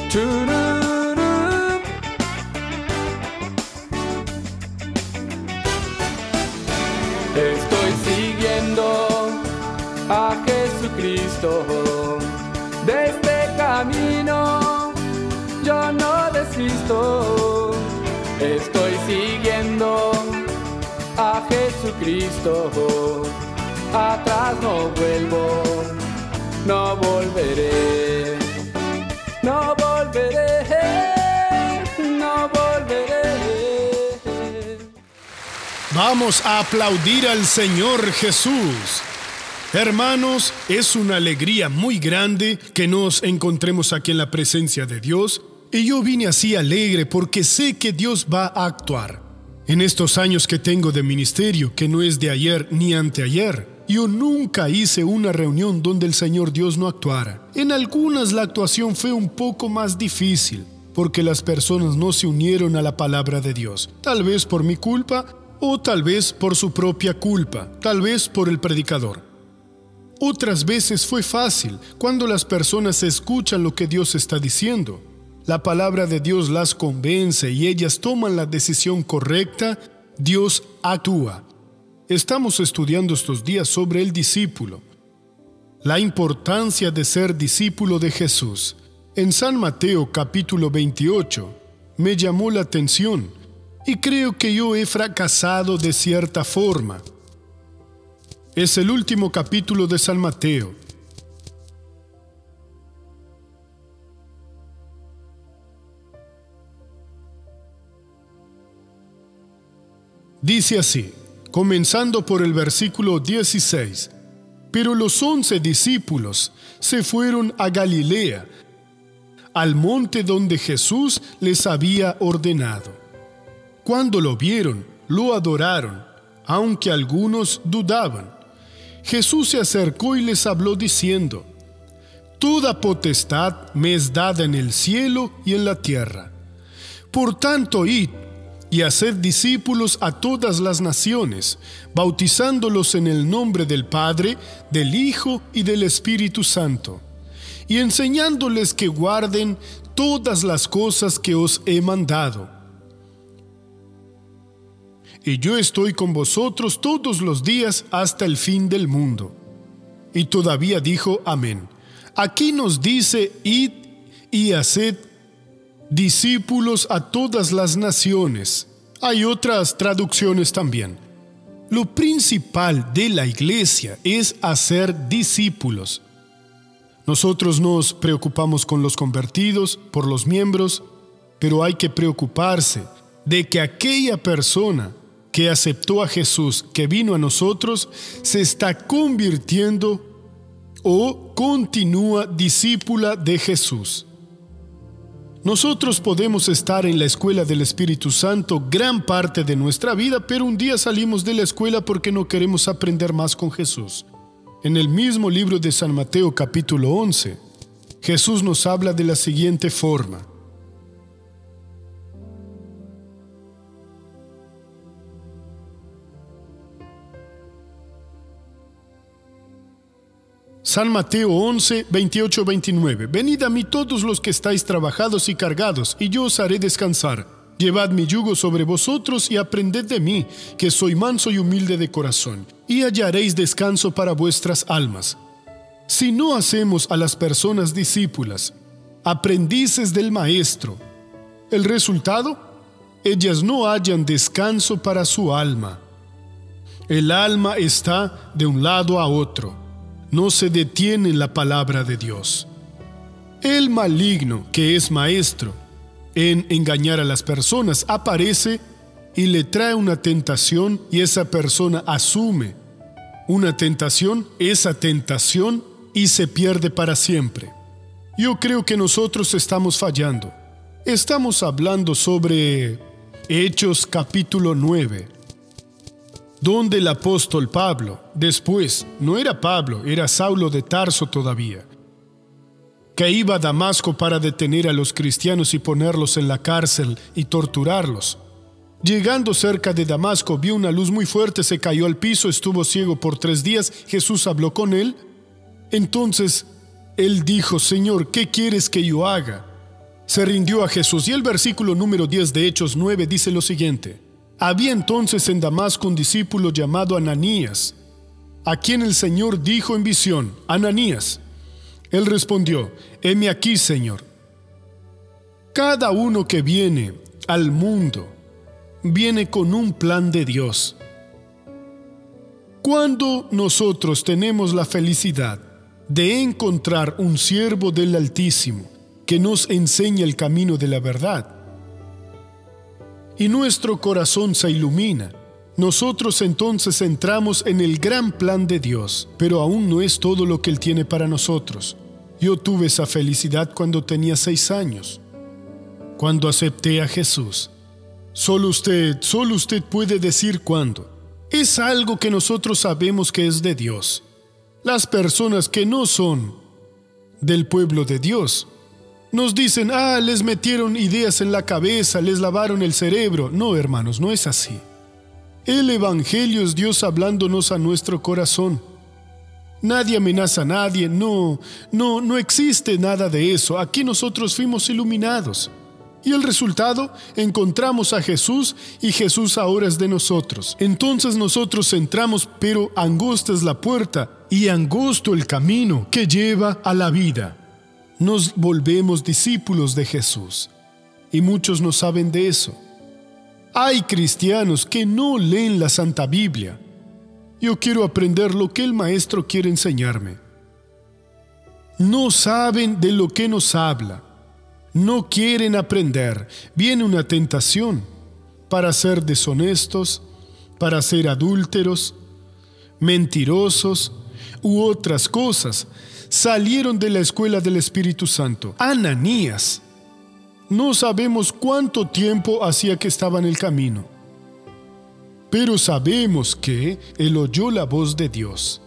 Chururú. Estoy siguiendo a Jesucristo. De este camino yo no desisto. Estoy siguiendo a Jesucristo. Atrás no vuelvo, no volveré, no volveré, no volveré. Vamos a aplaudir al Señor Jesús. Hermanos, es una alegría muy grande que nos encontremos aquí en la presencia de Dios. Y yo vine así alegre porque sé que Dios va a actuar. En estos años que tengo de ministerio, que no es de ayer ni anteayer, yo nunca hice una reunión donde el Señor Dios no actuara. En algunas la actuación fue un poco más difícil, porque las personas no se unieron a la palabra de Dios. Tal vez por mi culpa, o tal vez por su propia culpa, tal vez por el predicador. Otras veces fue fácil, cuando las personas escuchan lo que Dios está diciendo. La palabra de Dios las convence y ellas toman la decisión correcta. Dios actúa. Estamos estudiando estos días sobre el discípulo, la importancia de ser discípulo de Jesús. En San Mateo capítulo 28 me llamó la atención y creo que yo he fracasado de cierta forma. Es el último capítulo de San Mateo. Dice así, comenzando por el versículo 16. Pero los 11 discípulos se fueron a Galilea, al monte donde Jesús les había ordenado. Cuando lo vieron, lo adoraron, aunque algunos dudaban. Jesús se acercó y les habló diciendo: Toda potestad me es dada en el cielo y en la tierra. Por tanto, id y haced discípulos a todas las naciones, bautizándolos en el nombre del Padre, del Hijo y del Espíritu Santo, y enseñándoles que guarden todas las cosas que os he mandado. Y yo estoy con vosotros todos los días hasta el fin del mundo. Y todavía dijo amén. Aquí nos dice: id y haced discípulos a todas las naciones. Hay otras traducciones también. Lo principal de la iglesia es hacer discípulos. Nosotros nos preocupamos con los convertidos, por los miembros, pero hay que preocuparse de que aquella persona que aceptó a Jesús, que vino a nosotros, se está convirtiendo o continúa discípula de Jesús. Nosotros podemos estar en la escuela del Espíritu Santo gran parte de nuestra vida, pero un día salimos de la escuela porque no queremos aprender más con Jesús. En el mismo libro de San Mateo capítulo 11, Jesús nos habla de la siguiente forma. San Mateo 11, 28-29. Venid a mí todos los que estáis trabajados y cargados, y yo os haré descansar. Llevad mi yugo sobre vosotros y aprended de mí, que soy manso y humilde de corazón, y hallaréis descanso para vuestras almas. Si no hacemos a las personas discípulas, aprendices del Maestro, ¿el resultado? Ellas no hallan descanso para su alma. El alma está de un lado a otro. No se detiene en la palabra de Dios. El maligno, que es maestro en engañar a las personas, aparece y le trae una tentación y esa persona asume una tentación, esa tentación, y se pierde para siempre. Yo creo que nosotros estamos fallando. Estamos hablando sobre Hechos capítulo 9. Donde el apóstol Pablo, después, no era Pablo, era Saulo de Tarso todavía, que iba a Damasco para detener a los cristianos y ponerlos en la cárcel y torturarlos. Llegando cerca de Damasco, vio una luz muy fuerte, se cayó al piso, estuvo ciego por 3 días, Jesús habló con él. Entonces, él dijo: Señor, ¿qué quieres que yo haga? Se rindió a Jesús. Y el versículo número 10 de Hechos 9 dice lo siguiente: había entonces en Damasco un discípulo llamado Ananías, a quien el Señor dijo en visión: Ananías. Él respondió: heme aquí, Señor. Cada uno que viene al mundo viene con un plan de Dios. Cuando nosotros tenemos la felicidad de encontrar un siervo del Altísimo que nos enseña el camino de la verdad, y nuestro corazón se ilumina, nosotros entonces entramos en el gran plan de Dios, pero aún no es todo lo que Él tiene para nosotros. Yo tuve esa felicidad cuando tenía 6 años, cuando acepté a Jesús. Solo usted puede decir cuándo. Es algo que nosotros sabemos que es de Dios. Las personas que no son del pueblo de Dios nos dicen: les metieron ideas en la cabeza, les lavaron el cerebro. No, hermanos, no es así. El Evangelio es Dios hablándonos a nuestro corazón. Nadie amenaza a nadie, no existe nada de eso. Aquí nosotros fuimos iluminados. Y el resultado, encontramos a Jesús y Jesús ahora es de nosotros. Entonces nosotros entramos, pero angosta es la puerta y angosto el camino que lleva a la vida. Nos volvemos discípulos de Jesús y muchos no saben de eso. Hay cristianos que no leen la Santa Biblia. Yo quiero aprender lo que el Maestro quiere enseñarme. No saben de lo que nos habla. No quieren aprender. Viene una tentación para ser deshonestos, para ser adúlteros, mentirosos u otras cosas. Salieron de la escuela del Espíritu Santo. Ananías, no sabemos cuánto tiempo hacía que estaba en el camino, pero sabemos que él oyó la voz de Dios.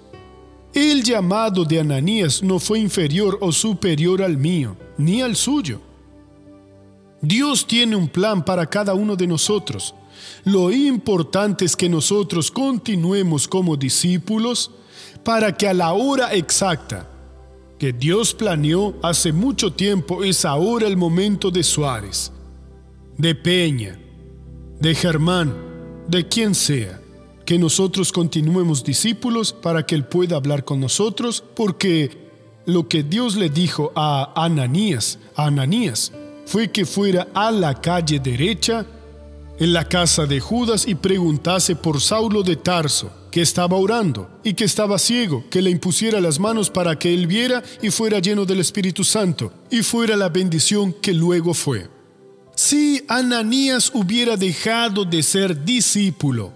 El llamado de Ananías no fue inferior o superior al mío, ni al suyo. Dios tiene un plan para cada uno de nosotros. Lo importante es que nosotros continuemos como discípulos para que a la hora exacta que Dios planeó hace mucho tiempo, es ahora el momento de Suárez, de Peña, de Germán, de quien sea, que nosotros continuemos discípulos para que Él pueda hablar con nosotros, porque lo que Dios le dijo a Ananías fue que fuera a la calle derecha, en la casa de Judas, y preguntase por Saulo de Tarso, que estaba orando y que estaba ciego, que le impusiera las manos para que él viera y fuera lleno del Espíritu Santo, y fuera la bendición que luego fue. Si Ananías hubiera dejado de ser discípulo,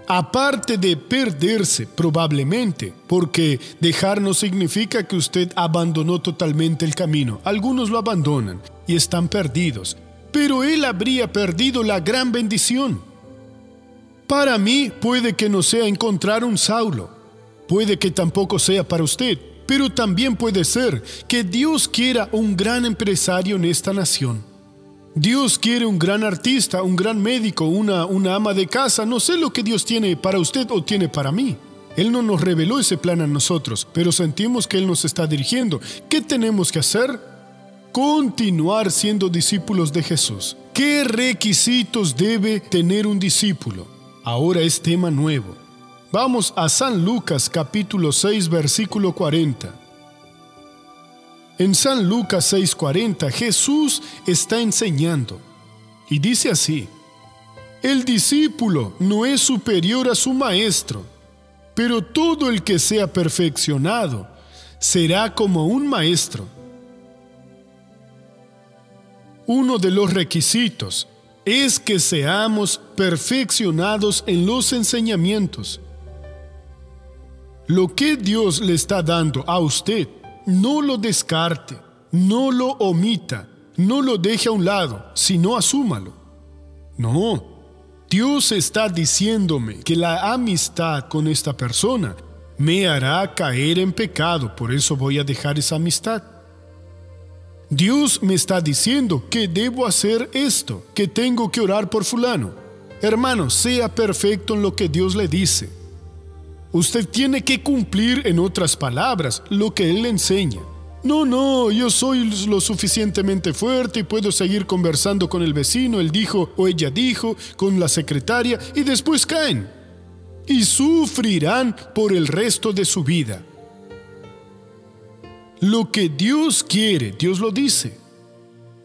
aparte de perderse probablemente, porque dejar no significa que usted abandonó totalmente el camino. Algunos lo abandonan y están perdidos, pero él habría perdido la gran bendición. Para mí puede que no sea encontrar un Saulo, puede que tampoco sea para usted, pero también puede ser que Dios quiera un gran empresario en esta nación. Dios quiere un gran artista, un gran médico, una ama de casa. No sé lo que Dios tiene para usted o tiene para mí. Él no nos reveló ese plan a nosotros, pero sentimos que Él nos está dirigiendo. ¿Qué tenemos que hacer? Continuar siendo discípulos de Jesús. ¿Qué requisitos debe tener un discípulo? Ahora es tema nuevo. Vamos a San Lucas capítulo 6 versículo 40. En San Lucas 6:40 Jesús está enseñando y dice así: el discípulo no es superior a su maestro, pero todo el que sea perfeccionado será como un maestro. Uno de los requisitos es que seamos perfeccionados en los enseñamientos. Lo que Dios le está dando a usted, no lo descarte, no lo omita, no lo deje a un lado, sino asúmalo. No, Dios está diciéndome que la amistad con esta persona me hará caer en pecado, por eso voy a dejar esa amistad. Dios me está diciendo que debo hacer esto, que tengo que orar por fulano. Hermano, sea perfecto en lo que Dios le dice. Usted tiene que cumplir, en otras palabras, lo que Él le enseña. No, yo soy lo suficientemente fuerte y puedo seguir conversando con el vecino, él dijo o ella dijo, con la secretaria, y después caen. Y sufrirán por el resto de su vida. Lo que Dios quiere, Dios lo dice.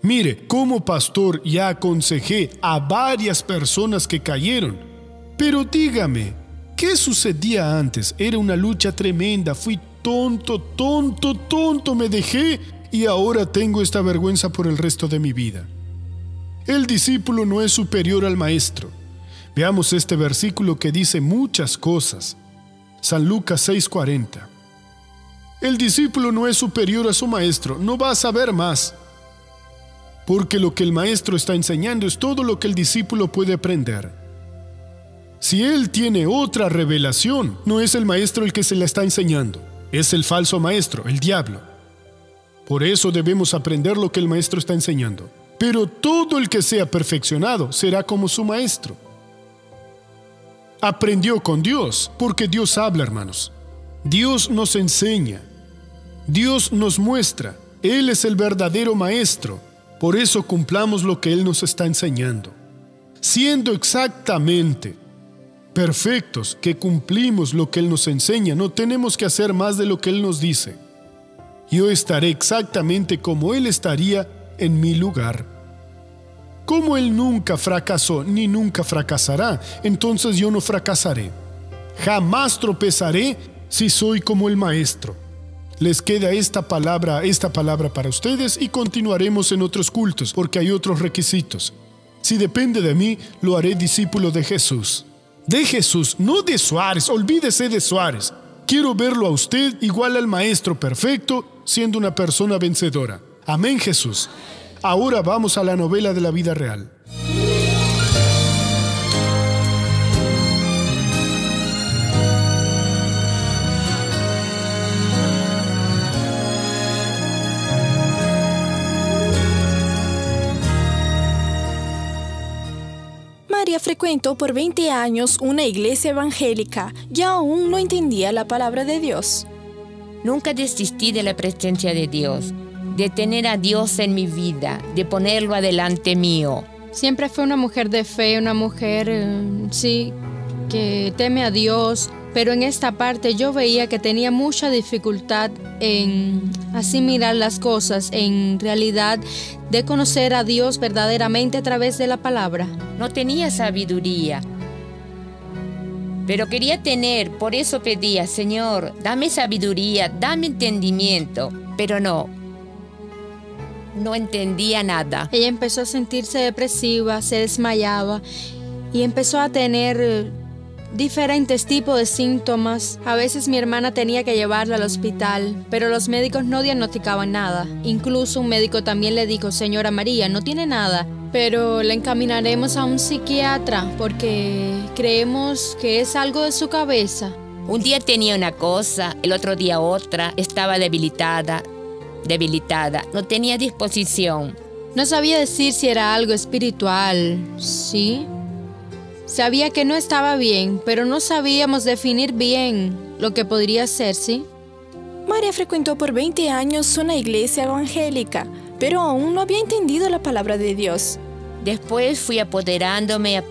Mire, como pastor ya aconsejé a varias personas que cayeron. Pero dígame, ¿qué sucedía antes? Era una lucha tremenda, fui tonto, me dejé y ahora tengo esta vergüenza por el resto de mi vida. El discípulo no es superior al maestro. Veamos este versículo que dice muchas cosas. San Lucas 6:40. El discípulo no es superior a su maestro, no va a saber más. Porque lo que el maestro está enseñando es todo lo que el discípulo puede aprender. Si él tiene otra revelación, no es el maestro el que se la está enseñando, es el falso maestro, el diablo. Por eso debemos aprender lo que el maestro está enseñando. Pero todo el que sea perfeccionado será como su maestro. Aprendió con Dios, porque Dios habla, hermanos. Dios nos enseña. Dios nos muestra. Él es el verdadero maestro. Por eso cumplamos lo que Él nos está enseñando. Siendo exactamente perfectos, que cumplimos lo que Él nos enseña, no tenemos que hacer más de lo que Él nos dice. Yo estaré exactamente como Él estaría en mi lugar. Como Él nunca fracasó ni nunca fracasará, entonces yo no fracasaré. Jamás tropezaré si soy como el Maestro. Les queda esta palabra para ustedes y continuaremos en otros cultos porque hay otros requisitos. Si depende de mí, lo haré discípulo de Jesús. De Jesús, no de Suárez, olvídese de Suárez. Quiero verlo a usted igual al Maestro perfecto, siendo una persona vencedora. Amén, Jesús. Ahora vamos a la novela de la vida real. María frecuentó por 20 años una iglesia evangélica y aún no entendía la palabra de Dios. Nunca desistí de la presencia de Dios, de tener a Dios en mi vida, de ponerlo adelante mío. Siempre fue una mujer de fe, una mujer, que teme a Dios, pero en esta parte yo veía que tenía mucha dificultad en asimilar las cosas, en realidad de conocer a Dios verdaderamente a través de la palabra. No tenía sabiduría, pero quería tener, por eso pedía, Señor, dame sabiduría, dame entendimiento, pero no entendía nada. Ella empezó a sentirse depresiva, se desmayaba y empezó a tener diferentes tipos de síntomas. A veces mi hermana tenía que llevarla al hospital, pero los médicos no diagnosticaban nada. Incluso un médico también le dijo, señora María, no tiene nada, pero la encaminaremos a un psiquiatra porque creemos que es algo de su cabeza. Un día tenía una cosa, el otro día otra, estaba debilitada, no tenía disposición. No sabía decir si era algo espiritual, ¿sí? Sabía que no estaba bien, pero no sabíamos definir bien lo que podría ser, ¿sí? María frecuentó por 20 años una iglesia evangélica, pero aún no había entendido la palabra de Dios. Después fui apoderándome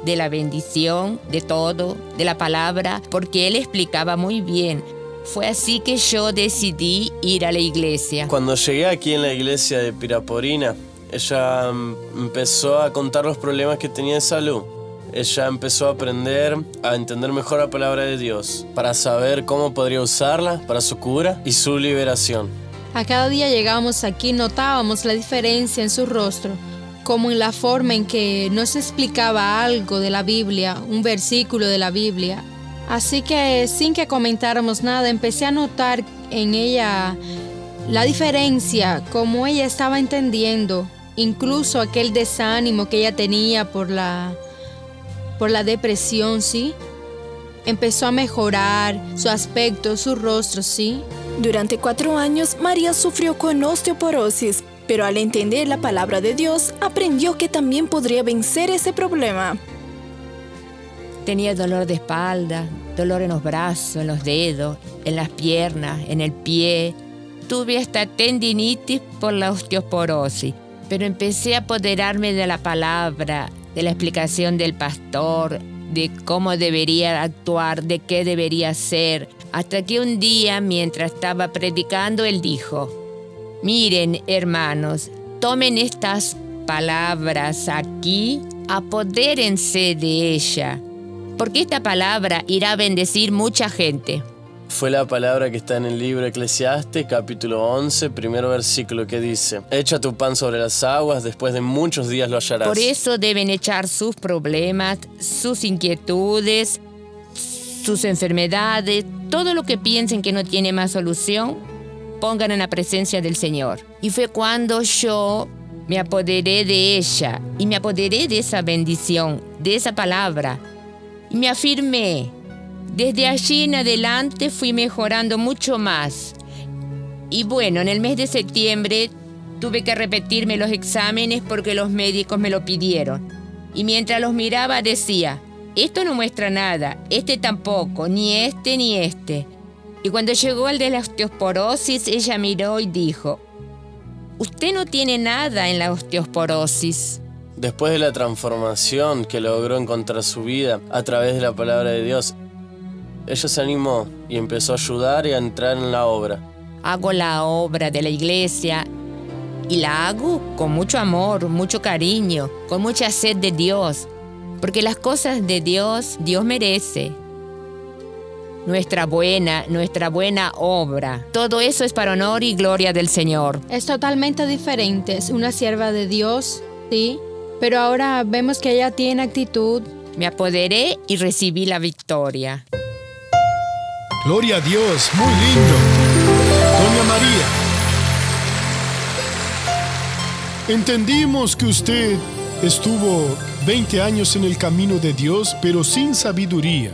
de la bendición, de todo, de la palabra, porque él explicaba muy bien. Fue así que yo decidí ir a la iglesia. Cuando llegué aquí en la iglesia de Piraporina, ella empezó a contar los problemas que tenía de salud. Ella empezó a aprender a entender mejor la palabra de Dios, para saber cómo podría usarla para su cura y su liberación. A cada día llegábamos aquí, notábamos la diferencia en su rostro, como en la forma en que nos explicaba algo de la Biblia, un versículo de la Biblia. Así que sin que comentáramos nada, empecé a notar en ella la diferencia, como ella estaba entendiendo, incluso aquel desánimo que ella tenía por la depresión, ¿sí? Empezó a mejorar su aspecto, su rostro, ¿sí? Durante 4 años, María sufrió con osteoporosis, pero al entender la palabra de Dios, aprendió que también podría vencer ese problema. Tenía dolor de espalda, dolor en los brazos, en los dedos, en las piernas, en el pie. tuve hasta tendinitis por la osteoporosis, pero empecé a apoderarme de la palabra, de la explicación del pastor, de cómo debería actuar, de qué debería hacer, hasta que un día, mientras estaba predicando, él dijo: miren, hermanos, tomen estas palabras aquí, apodérense de ella, porque esta palabra irá a bendecir mucha gente. Fue la palabra que está en el libro Eclesiastes, capítulo 11, primer versículo, que dice: echa tu pan sobre las aguas, después de muchos días lo hallarás. Por eso deben echar sus problemas, sus inquietudes, sus enfermedades, todo lo que piensen que no tiene más solución, pongan en la presencia del Señor. Y fue cuando yo me apoderé de ella y me apoderé de esa bendición, de esa palabra, y me afirmé. Desde allí en adelante fui mejorando mucho más. Y bueno, en el mes de septiembre tuve que repetirme los exámenes porque los médicos me lo pidieron. Y mientras los miraba decía: esto no muestra nada, este tampoco, ni este ni este. Y cuando llegó el de la osteoporosis, ella miró y dijo: usted no tiene nada en la osteoporosis. Después de la transformación que logró encontrar su vida a través de la palabra de Dios, ella se animó y empezó a ayudar y a entrar en la obra. Hago la obra de la iglesia y la hago con mucho amor, mucho cariño, con mucha sed de Dios, porque las cosas de Dios, Dios merece. Nuestra buena obra, todo eso es para honor y gloria del Señor. Es totalmente diferente, es una sierva de Dios, sí, pero ahora vemos que ella tiene actitud. Me apoderé y recibí la victoria. Gloria a Dios, muy lindo. Doña María, entendimos que usted estuvo 20 años en el camino de Dios, pero sin sabiduría.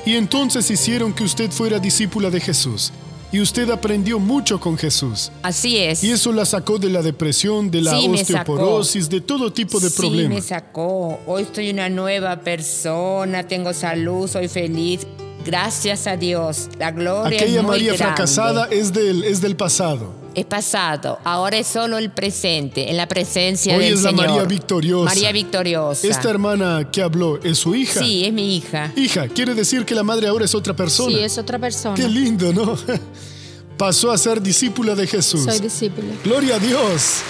Y entonces hicieron que usted fuera discípula de Jesús. Y usted aprendió mucho con Jesús. Así es. Y eso la sacó de la depresión, de la osteoporosis, de todo tipo de problemas. Sí, me sacó. Hoy soy una nueva persona, tengo salud, soy feliz. Gracias a Dios. La gloria es muy Aquella María grande. fracasada es del pasado. Es pasado. Ahora es solo el presente, en la presencia Hoy del es la Señor. María victoriosa. María victoriosa. Esta hermana que habló, ¿es su hija? Sí, es mi hija. Hija, quiere decir que la madre ahora es otra persona. Sí, es otra persona. Qué lindo, ¿no? Pasó a ser discípula de Jesús. Soy discípula. Gloria a Dios.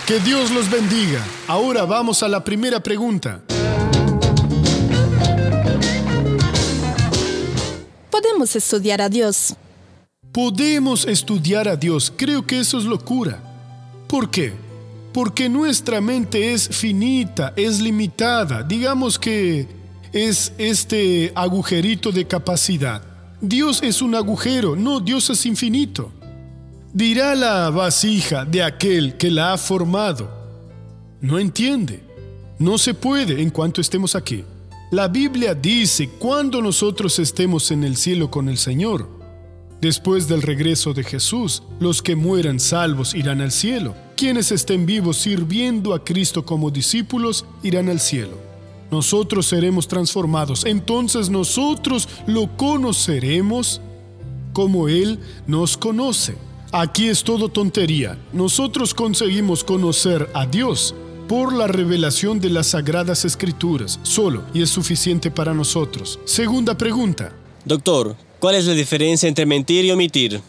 Que Dios los bendiga. Ahora vamos a la primera pregunta. Podemos estudiar a Dios. Podemos estudiar a Dios. Creo que eso es locura. ¿Por qué? Porque nuestra mente es finita, es limitada. Digamos que es este agujerito de capacidad. Dios es un agujero, no, Dios es infinito. Dirá la vasija de aquel que la ha formado: no entiende, no se puede en cuanto estemos aquí. La Biblia dice: cuando nosotros estemos en el cielo con el Señor, después del regreso de Jesús, los que mueran salvos irán al cielo. Quienes estén vivos sirviendo a Cristo como discípulos irán al cielo. Nosotros seremos transformados. Entonces nosotros lo conoceremos como Él nos conoce. Aquí es todo tontería. Nosotros conseguimos conocer a Dios por la revelación de las Sagradas Escrituras, solo, y es suficiente para nosotros. Segunda pregunta. Doctor, ¿cuál es la diferencia entre mentir y omitir?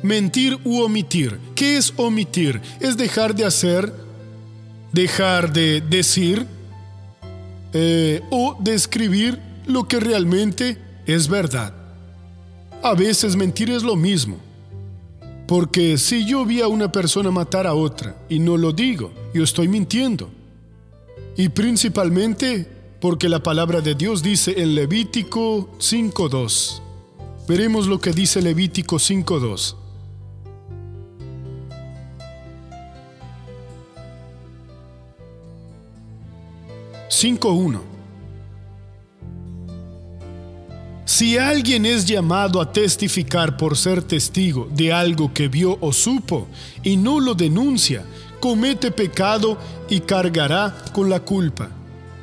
Mentir u omitir. ¿Qué es omitir? Es dejar de hacer, dejar de decir o de escribir lo que realmente es verdad. A veces mentir es lo mismo. Porque si yo vi a una persona matar a otra y no lo digo, yo estoy mintiendo. Y principalmente porque la palabra de Dios dice en Levítico 5:2. Veremos lo que dice Levítico 5:2. Si alguien es llamado a testificar por ser testigo de algo que vio o supo y no lo denuncia, comete pecado y cargará con la culpa.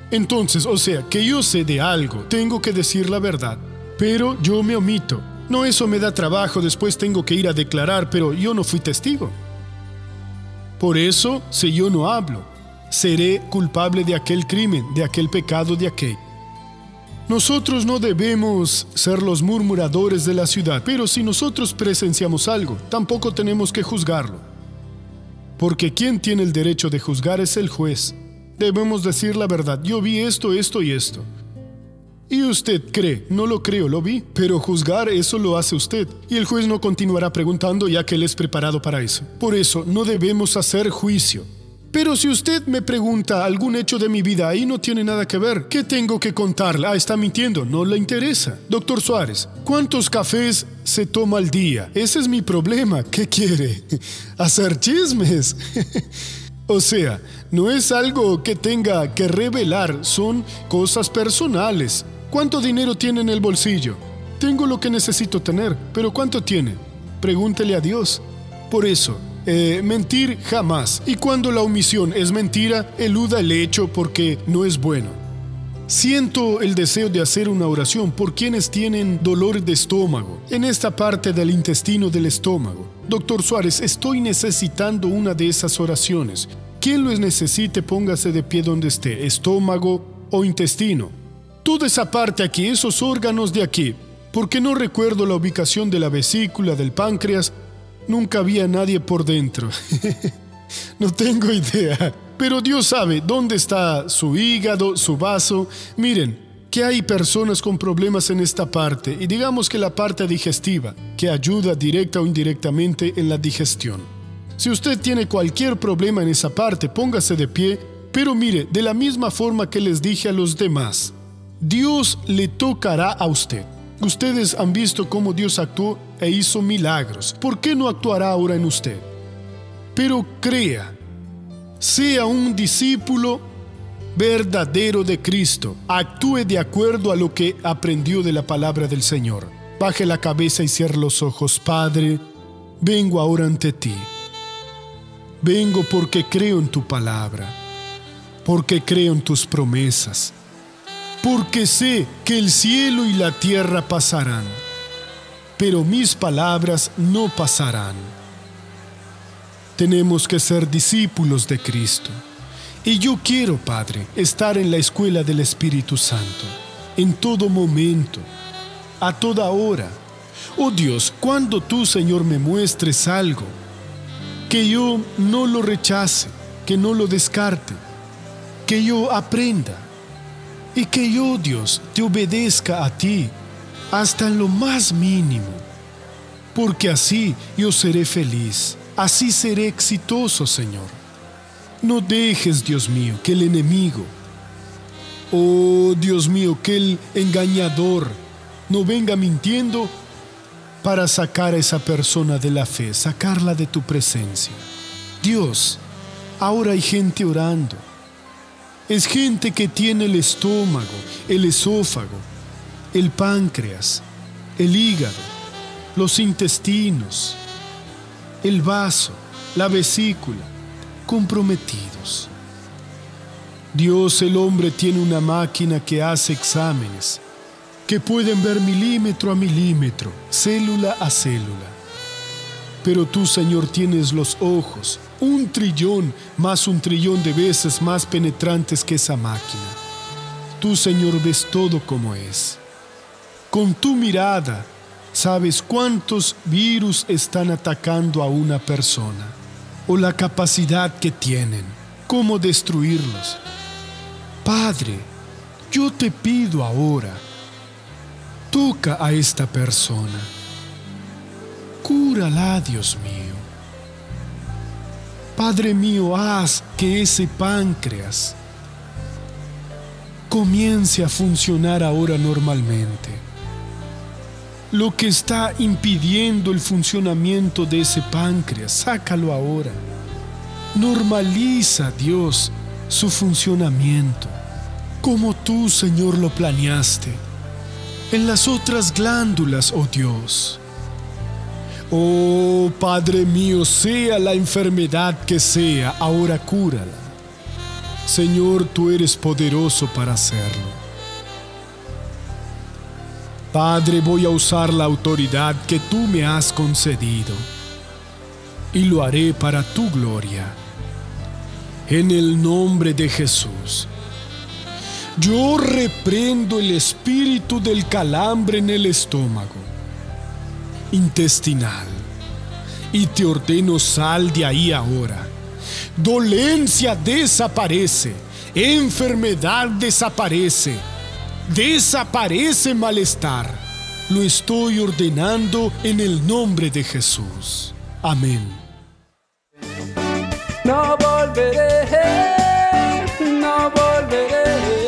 Entonces, o sea, que yo sé de algo, tengo que decir la verdad, pero yo me omito. No, eso me da trabajo, después tengo que ir a declarar, pero yo no fui testigo. Por eso, si yo no hablo, seré culpable de aquel crimen, de aquel pecado, de aquel. Nosotros no debemos ser los murmuradores de la ciudad, pero si nosotros presenciamos algo, tampoco tenemos que juzgarlo. Porque quien tiene el derecho de juzgar es el juez. Debemos decir la verdad. Yo vi esto, esto y esto. Y usted cree, no lo creo, lo vi, pero juzgar eso lo hace usted. Y el juez no continuará preguntando ya que él es preparado para eso. Por eso no debemos hacer juicio. Pero si usted me pregunta algún hecho de mi vida, ahí no tiene nada que ver. ¿Qué tengo que contarle? Ah, está mintiendo, no le interesa. Doctor Suárez, ¿cuántos cafés se toma al día? Ese es mi problema. ¿Qué quiere? ¿Hacer chismes? O sea, no es algo que tenga que revelar, son cosas personales. ¿Cuánto dinero tiene en el bolsillo? Tengo lo que necesito tener, pero ¿cuánto tiene? Pregúntele a Dios. Por eso, mentir jamás. Y cuando la omisión es mentira, eluda el hecho porque no es bueno. Siento el deseo de hacer una oración por quienes tienen dolor de estómago, en esta parte del intestino del estómago. Doctor Suárez, estoy necesitando una de esas oraciones. Quien lo necesite, póngase de pie donde esté, estómago o intestino. Toda esa parte aquí, esos órganos de aquí, porque no recuerdo la ubicación de la vesícula, del páncreas. Nunca había nadie por dentro. No tengo idea. Pero Dios sabe dónde está su hígado, su vaso. Miren, que hay personas con problemas en esta parte, y digamos que la parte digestiva, que ayuda directa o indirectamente en la digestión. Si usted tiene cualquier problema en esa parte, póngase de pie, pero mire, de la misma forma que les dije a los demás, Dios le tocará a usted. Ustedes han visto cómo Dios actuó e hizo milagros. ¿Por qué no actuará ahora en usted? Pero crea, sea un discípulo verdadero de Cristo. Actúe de acuerdo a lo que aprendió de la palabra del Señor. Baje la cabeza y cierre los ojos. Padre, vengo ahora ante ti. Vengo porque creo en tu palabra, porque creo en tus promesas, porque sé que el cielo y la tierra pasarán, pero mis palabras no pasarán. Tenemos que ser discípulos de Cristo. Y yo quiero, Padre, estar en la escuela del Espíritu Santo, en todo momento, a toda hora. Oh Dios, cuando tú, Señor, me muestres algo, que yo no lo rechace, que no lo descarte, que yo aprenda y que yo, Dios, te obedezca a ti hasta en lo más mínimo, porque así yo seré feliz, así seré exitoso, Señor. No dejes, Dios mío, que el enemigo, oh Dios mío, que el engañador no venga mintiendo para sacar a esa persona de la fe, sacarla de tu presencia. Dios, ahora hay gente orando. Es gente que tiene el estómago, el esófago, el páncreas, el hígado, los intestinos, el vaso, la vesícula, comprometidos. Dios, el hombre tiene una máquina que hace exámenes, que pueden ver milímetro a milímetro, célula a célula. Pero tú, Señor, tienes los ojos, 1 trillón más 1 trillón de veces más penetrantes que esa máquina. Tú, Señor, ves todo como es. Con tu mirada, sabes cuántos virus están atacando a una persona, o la capacidad que tienen, cómo destruirlos. Padre, yo te pido ahora, toca a esta persona. Cúrala, Dios mío. Padre mío, haz que ese páncreas comience a funcionar ahora normalmente. Lo que está impidiendo el funcionamiento de ese páncreas, sácalo ahora. Normaliza, Dios, su funcionamiento, como tú, Señor, lo planeaste. En las otras glándulas, oh Dios. Oh Padre mío, sea la enfermedad que sea, ahora cúrala. Señor, tú eres poderoso para hacerlo. Padre, voy a usar la autoridad que tú me has concedido y lo haré para tu gloria. En el nombre de Jesús. Yo reprendo el espíritu del calambre en el estómago intestinal y te ordeno, sal de ahí ahora. Dolencia desaparece, enfermedad desaparece, desaparece malestar. Lo estoy ordenando en el nombre de Jesús. Amén. No volveré, no volveré.